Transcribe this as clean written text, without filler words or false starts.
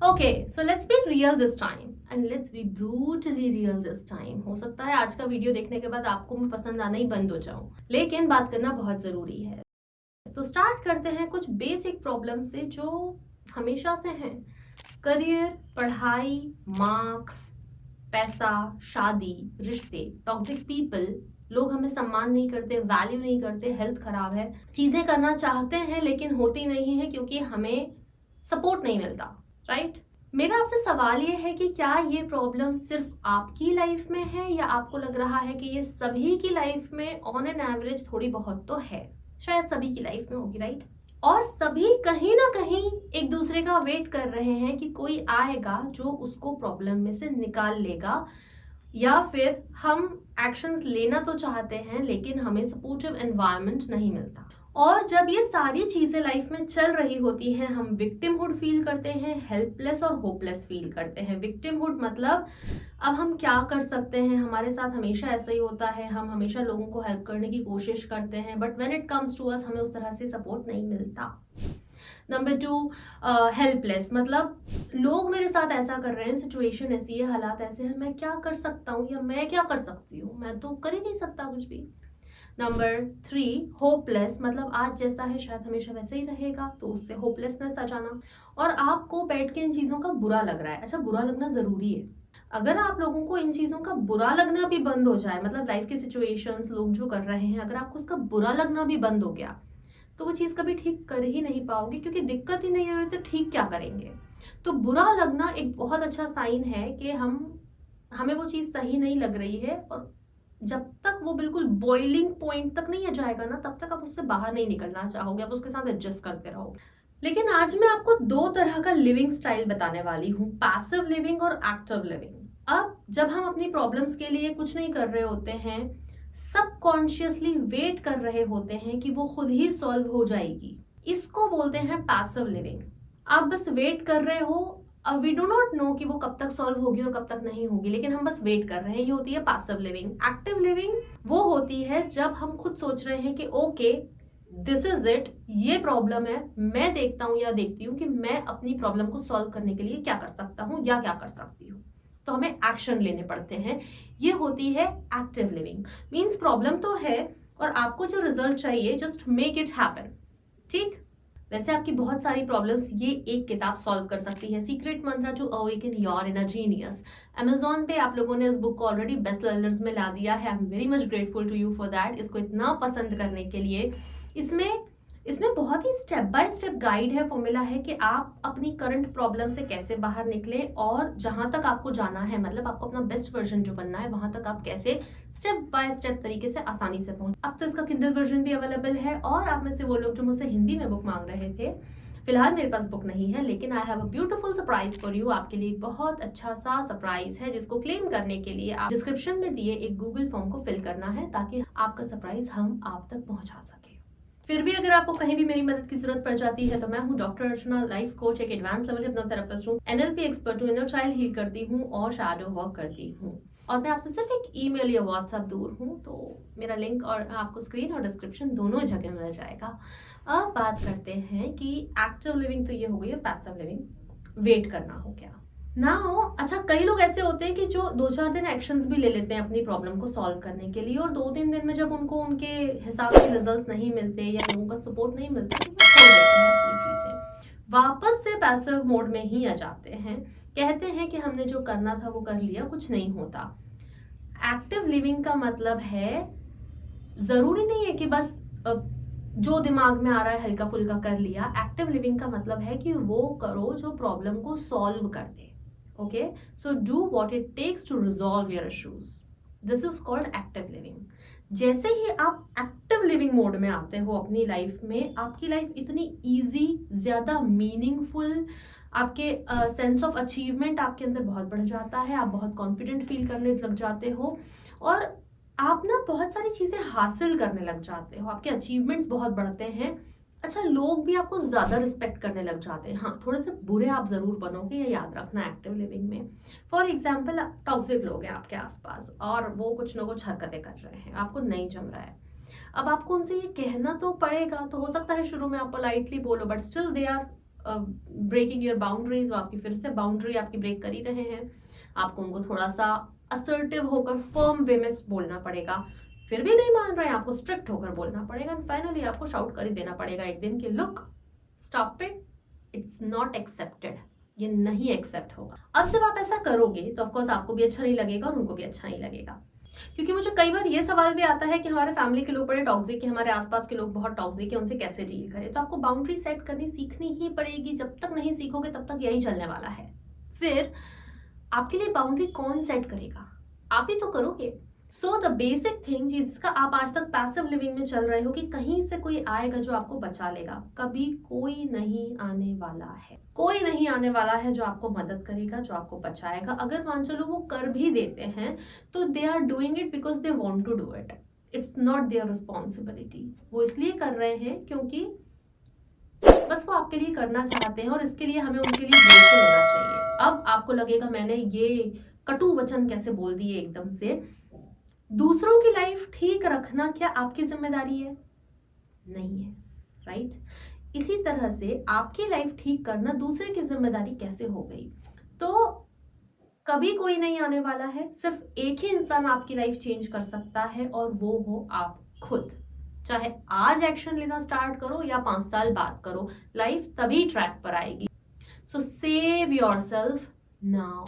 Okay, so let's be real this time and let's be brutally real this time. हो सकता है आज का वीडियो देखने के बाद आपको मैं पसंद आना ही बंद हो जाऊं, लेकिन बात करना बहुत जरूरी है। तो स्टार्ट करते हैं कुछ बेसिक प्रॉब्लम से जो हमेशा से हैं। करियर, पढ़ाई, मार्क्स, पैसा, शादी, रिश्ते, टॉक्सिक पीपल, लोग हमें सम्मान नहीं करते, वैल्यू नहीं करते, हेल्थ खराब है, चीजें करना चाहते हैं लेकिन होती नहीं है क्योंकि हमें सपोर्ट नहीं मिलता, राइट? मेरा आपसे सवाल ये है कि क्या ये प्रॉब्लम सिर्फ आपकी लाइफ में है या आपको लग रहा है कि ये सभी की लाइफ में ऑन एन एवरेज थोड़ी बहुत तो है। शायद सभी की लाइफ में होगी, राइट? और सभी कहीं ना कहीं एक दूसरे का वेट कर रहे हैं कि कोई आएगा जो उसको प्रॉब्लम में से निकाल लेगा, या फिर हम एक्शंस लेना तो चाहते हैं लेकिन हमें सपोर्टिव एनवायरनमेंट नहीं मिलता। और जब ये सारी चीजें लाइफ में चल रही होती हैं, हम विक्टिमहुड फील करते हैं, हेल्पलेस और होपलेस फील करते हैं। विक्टिमहुड मतलब अब हम क्या कर सकते हैं, हमारे साथ हमेशा ऐसा ही होता है, हम हमेशा लोगों को हेल्प करने की कोशिश करते हैं, but when it comes to us हमें उस तरह से सपोर्ट नहीं मिलता। नंबर 2, हेल्पलेस मतलब लोग मेरे साथ ऐसा कर रहे हैं, सिचुएशन ऐसी है, हालात ऐसे हैं, मैं क्या कर सकता हूँ या मैं क्या कर सकती हूँ, मैं तो कर ही नहीं सकता कुछ भी। नंबर 3, होपलेस मतलब आज जैसा है शायद हमेशा वैसे ही रहेगा, तो उससे होपलेसनेस आ जाना। और आपको बैठ के इन चीजों का बुरा लग रहा है। अच्छा, बुरा लगना जरूरी है। अगर आप लोगों को इन चीजों का बुरा लगना भी बंद हो जाए, मतलब लाइफ के सिचुएशंस, लोग जो कर रहे हैं, अगर आपको उसका बुरा लगना भी बंद हो गया तो वो चीज कभी ठीक कर ही नहीं पाओगे, क्योंकि दिक्कत ही नहीं हो रही तो ठीक क्या करेंगे। तो बुरा लगना एक बहुत अच्छा साइन है कि हमें वो चीज सही नहीं लग रही है, और जब तक वो बिल्कुल बॉइलिंग पॉइंट तक नहीं आ जाएगा ना, तब तक आप उससे बाहर नहीं निकलना चाहोगे, आप उसके साथ एडजस्ट करते रहोगे। लेकिन आज मैं आपको दो तरह का लिविंग स्टाइल बताने वाली हूँ, पैसिव लिविंग और एक्टिव लिविंग। अब जब हम अपनी प्रॉब्लम्स के लिए कुछ नहीं कर रहे होते हैं, सबकॉन्शियसली वेट कर रहे होते हैं कि वो खुद ही सॉल्व हो जाएगी, इसको बोलते हैं पैसिव लिविंग। आप बस वेट कर रहे हो, अब वी डू नॉट नो कि वो कब तक सॉल्व होगी और कब तक नहीं होगी, लेकिन हम बस वेट कर रहे हैं, ये होती है पैसिव लिविंग। एक्टिव लिविंग वो होती है जब हम खुद सोच रहे हैं कि ओके, दिस इज इट, ये प्रॉब्लम है, मैं देखता हूँ या देखती हूँ कि मैं अपनी प्रॉब्लम को सॉल्व करने के लिए क्या कर सकता हूँ या क्या कर सकती हूँ, तो हमें एक्शन लेने पड़ते हैं। ये होती है एक्टिव लिविंग। मीन्स प्रॉब्लम तो है और आपको जो रिजल्ट चाहिए, जस्ट मेक इट हैपन। ठीक? वैसे आपकी बहुत सारी प्रॉब्लम्स ये एक किताब सॉल्व कर सकती है, secret mantra to awaken your inner genius. Amazon पे आप लोगों ने इस बुक को ऑलरेडी बेस्ट सेलर्स में ला दिया है। I am very much grateful to you for that, इसको इतना पसंद करने के लिए। इसमें इसमें बहुत ही स्टेप बाय स्टेप गाइड है, फॉर्मूला है कि आप अपनी करंट प्रॉब्लम से कैसे बाहर निकलें और जहां तक आपको जाना है, मतलब आपको अपना बेस्ट वर्जन जो बनना है, वहां तक आप कैसे स्टेप बाय स्टेप तरीके से आसानी से पहुंच। अब तो इसका किंडल वर्जन भी अवेलेबल है, और आप में से वो लोग जो मुझसे हिंदी में बुक मांग रहे थे, फिलहाल मेरे पास बुक नहीं है, लेकिन I have a beautiful surprise for you. आपके लिए एक बहुत अच्छा सा सरप्राइज है, जिसको क्लेम करने के लिए आप डिस्क्रिप्शन में दिए एक गूगल फॉर्म को फिल करना है, ताकि आपका सरप्राइज हम आप तक पहुंचा सके। फिर भी अगर आपको कहीं भी मेरी मदद की जरूरत पड़ जाती है तो मैं हूँ डॉक्टर अर्चना, लाइफ कोच, एक एडवांस लेवल हिप्नोथेरेपिस्ट हूँ, एनएलपी एक्सपर्ट हूँ, इनर चाइल्ड हील करती हूँ और शैडो वर्क करती हूँ, और मैं आपसे सिर्फ एक ईमेल या व्हाट्सएप दूर हूँ। तो मेरा लिंक और आपको स्क्रीन और डिस्क्रिप्शन दोनों जगह मिल जाएगा। अब बात करते हैं कि एक्टिव लिविंग तो ये हो गई है, पैसिव लिविंग वेट करना हो गया ना हो। अच्छा, कई लोग ऐसे होते हैं कि जो 2-4 दिन एक्शंस भी ले लेते हैं अपनी प्रॉब्लम को सॉल्व करने के लिए, और 2-3 दिन में जब उनको उनके हिसाब के रिजल्ट्स नहीं मिलते या लोगों का सपोर्ट नहीं मिलता, तो वो छोड़ देते हैं अपनी चीजें, वापस से पैसिव मोड में ही आ जाते हैं। कहते हैं कि हमने जो करना था वो कर लिया, कुछ नहीं होता। एक्टिव लिविंग का मतलब है, जरूरी नहीं है कि बस जो दिमाग में आ रहा है हल्का फुल्का कर लिया। एक्टिव लिविंग का मतलब है कि वो करो जो प्रॉब्लम को सॉल्व कर दे। Okay, so do what it takes to resolve your issues, this is called active living. जैसे ही आप एक्टिव लिविंग मोड में आते हो अपनी लाइफ में, आपकी लाइफ इतनी इजी, ज्यादा मीनिंगफुल, आपके सेंस ऑफ अचीवमेंट आपके अंदर बहुत बढ़ जाता है, आप बहुत कॉन्फिडेंट फील करने लग जाते हो, और आप ना बहुत सारी चीजें हासिल करने लग जाते हो, आपके अचीवमेंट्स बहुत बढ़ते हैं। अच्छा, लोग भी आपको ज्यादा रिस्पेक्ट करने लग जाते हैं। हाँ, थोड़े से बुरे आप जरूर बनोगे, ये याद रखना एक्टिव लिविंग में। फॉर एग्जाम्पल, टॉक्सिक लोग हैं आपके आसपास और वो कुछ ना कुछ हरकतें कर रहे हैं, आपको नहीं जम रहा है। अब आपको उनसे ये कहना तो पड़ेगा, तो हो सकता है शुरू में आप पोलाइटली बोलो, but still they are breaking your boundaries, वो आपकी फिर से बाउंड्री आपकी ब्रेक कर ही रहे हैं। आपको उनको थोड़ा सा असर्टिव होकर फर्म वे में बोलना पड़ेगा, फिर भी नहीं मान रहे हैं, आपको स्ट्रिक्ट होकर बोलना पड़ेगा, एंड फाइनली आपको शाउट कर ही देना पड़ेगा एक दिन कि look, stop it, it's not accepted, ये नहीं एक्सेप्ट होगा। अब जब आप ऐसा करोगे तो ऑफकोर्स आपको भी अच्छा नहीं लगेगा और उनको भी अच्छा नहीं लगेगा। क्योंकि मुझे कई बार ये सवाल भी आता है कि हमारे फैमिली के लोग बड़े टॉक्सिक है, हमारे आसपास के लोग बहुत टॉक्सिक है, उनसे कैसे डील करें। तो आपको बाउंड्री सेट करनी सीखनी ही पड़ेगी, जब तक नहीं सीखोगे तब तक यही चलने वाला है। फिर आपके लिए बाउंड्री कौन सेट करेगा? आप ही तो करोगे। सो द बेसिक थिंग जिसका आप आज तक पैसिव लिविंग में चल रहे हो कि कहीं से कोई आएगा जो आपको बचा लेगा, कभी कोई नहीं आने वाला है। कोई नहीं आने वाला है जो आपको मदद करेगा, जो आपको बचाएगा। अगर मान चलो वो कर भी देते हैं तो they are doing it because they want to do it, it's not their responsibility. वो इसलिए कर रहे हैं क्योंकि बस वो आपके लिए करना चाहते हैं और इसके लिए हमें उनके लिए ग्रेटफुल होना चाहिए। अब आपको लगेगा मैंने ये कटु वचन कैसे बोल दिए एकदम से। दूसरों की लाइफ ठीक रखना क्या आपकी जिम्मेदारी है? नहीं है, राइट? इसी तरह से आपकी लाइफ ठीक करना दूसरे की जिम्मेदारी कैसे हो गई? तो कभी कोई नहीं आने वाला है, सिर्फ एक ही इंसान आपकी लाइफ चेंज कर सकता है और वो हो आप खुद। चाहे आज एक्शन लेना स्टार्ट करो या 5 साल बाद करो, लाइफ तभी ट्रैक पर आएगी। सो सेव योरसेल्फ नाउ।